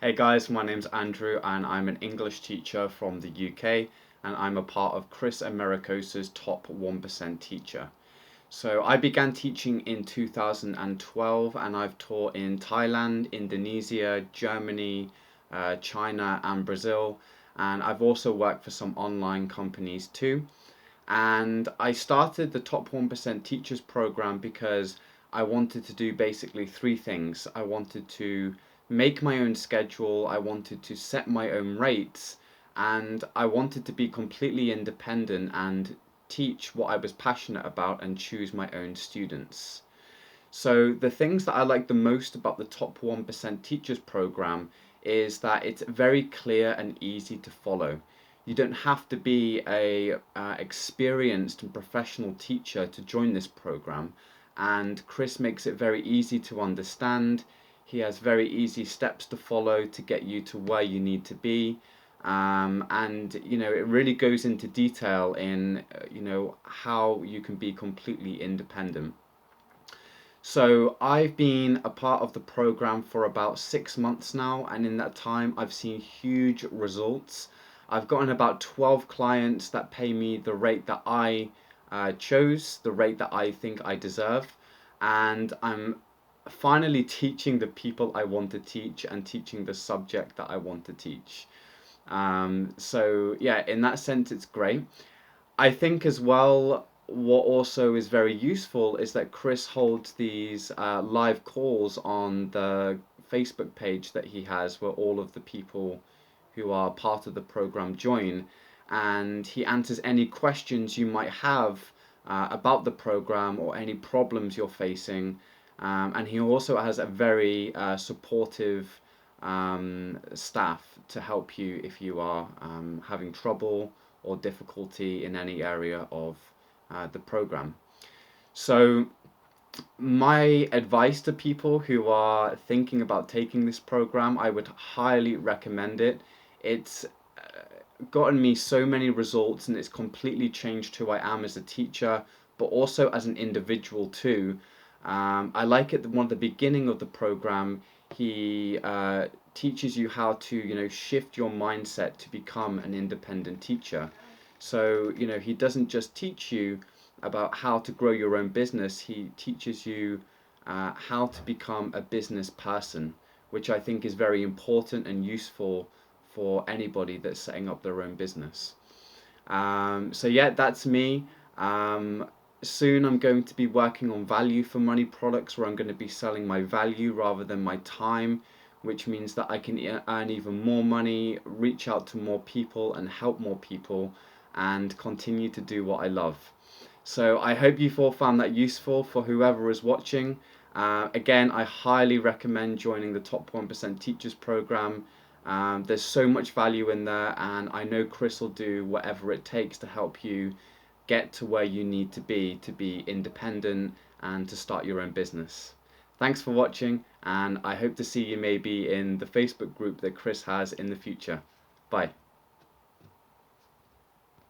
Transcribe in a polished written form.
Hey guys, my name's Andrew and I'm an English teacher from the UK and I'm a part of Kris Amerikos' top 1% teacher. So I began teaching in 2012 and I've taught in Thailand, Indonesia, Germany, China and Brazil, and I've also worked for some online companies too. And I started the top 1% teachers program because I wanted to do basically three things. I wanted to make my own schedule, I wanted to set my own rates, and I wanted to be completely independent and teach what I was passionate about and choose my own students. So the things that I like the most about the top 1% teachers program is that it's very clear and easy to follow. You don't have to be a experienced and professional teacher to join this program, and Kris makes it very easy to understand. He has very easy steps to follow to get you to where you need to be. And it really goes into detail in how you can be completely independent. So I've been a part of the program for about 6 months now, and in that time I've seen huge results. I've gotten about 12 clients that pay me the rate that I chose, the rate that I think I deserve, and I'm finally teaching the people I want to teach and teaching the subject that I want to teach. So yeah, in that sense, it's great. I think as well, what also is very useful is that Kris holds these live calls on the Facebook page that he has, where all of the people who are part of the program join, and he answers any questions you might have about the program or any problems you're facing. And he also has a very supportive staff to help you if you are having trouble or difficulty in any area of the program. So, my advice to people who are thinking about taking this program, I would highly recommend it. It's gotten me so many results and it's completely changed who I am as a teacher, but also as an individual too. I like it that one at the beginning of the program, he teaches you how to, shift your mindset to become an independent teacher. So, he doesn't just teach you about how to grow your own business, he teaches you how to become a business person, which I think is very important and useful for anybody that's setting up their own business. So yeah, that's me. Soon I'm going to be working on value for money products where I'm going to be selling my value rather than my time, which means that I can earn even more money, reach out to more people and help more people and continue to do what I love. So I hope you've all found that useful for whoever is watching. Again, I highly recommend joining the Top 1% Teachers Program. There's so much value in there, and I know Kris will do whatever it takes to help you get to where you need to be independent and to start your own business. Thanks for watching, and I hope to see you maybe in the Facebook group that Kris has in the future. Bye.